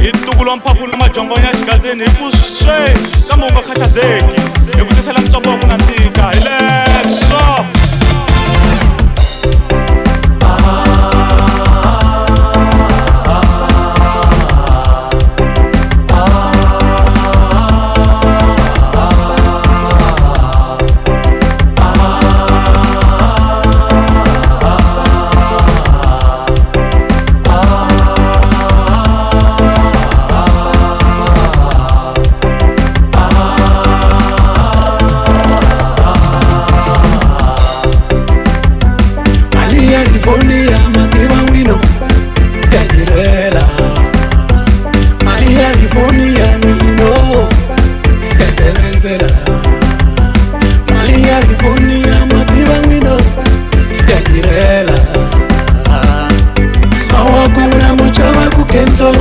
itukulwa mphaphula majongonya xigazeni hi ku swe kambe u nga khathazeki hi ku tisela mucambo wa ku nandzika hi leswo California, Mativa Wino, Cadirela. California, Wino, Excellencela. California, Mativa Wino, Cadirela. Mawakuna mochava kukento,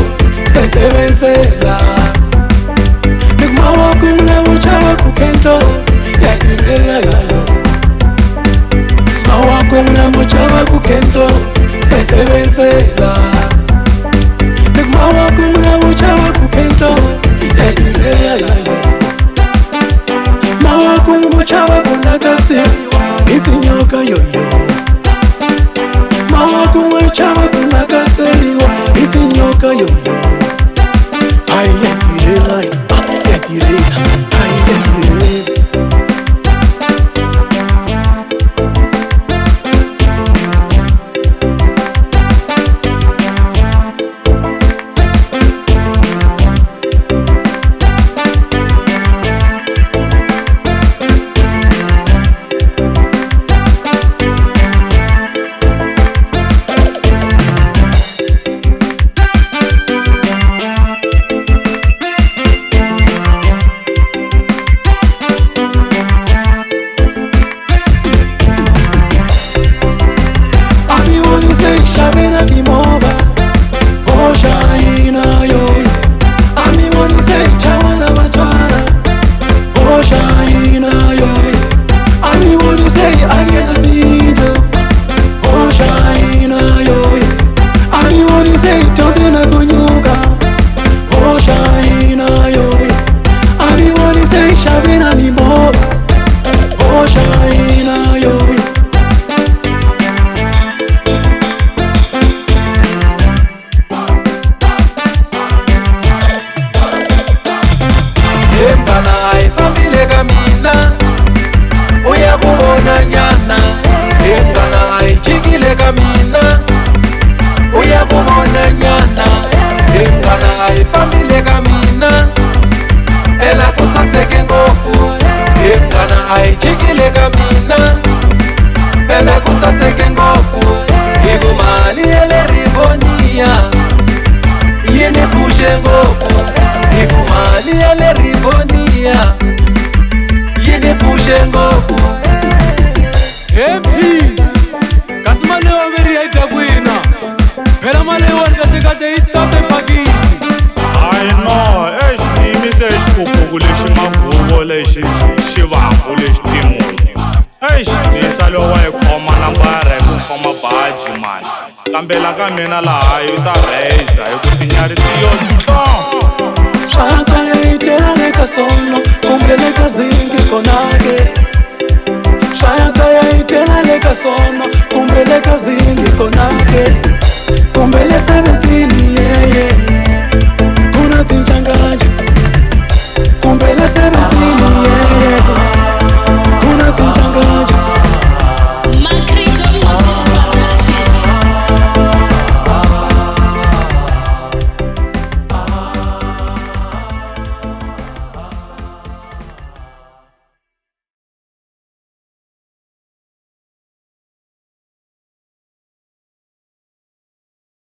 Excellencela. Mawakuna mochava kukento, Cadirela. Mawakuna mochava kukento, Excellencela. Mawakuna mochava kukento, Cadirela. Mawakuna mochava kunakatsi, itinyoka yoyo. Mawakuna mochava kunakatsi, itinyoka yoyo. Ay, Cadirela, Cadirela, ay, Cadirela. Shavina dimova, oh shaina yo. Ami woni say chawana machwana, oh shaina yo. Ami woni say agena dido, oh shaina yo. Ami woni say todena kunyuka, oh shaina yo. Ami woni say shavina dimova, oh shaina yo. Nyana, engana aichikile kamina. Uyabona nyana, engana aifamile kamina. Ela kusaseke ngofu, engana aichikile kamina. Ela kusaseke ngofu, igumali ele ribonia. Yene pushe ngofu, igumali ele ribonia. Yene pushe ngofu. MTs Kasmale wa veri aita kuina Pela male wa kate itate pagi I know imi se xikukuku lexi maguvo lexi xivaku lexi timuti nisalo wa yi khoma nambara hi ku khoma baji mani kambela ka mina laha yi ta reza hi ku tinyari tiyo Swacha ya itela leka sono, kumbele kazingi konake. Shayata ya itela leka sono, kumbele kazingi konake. Kumbele sebe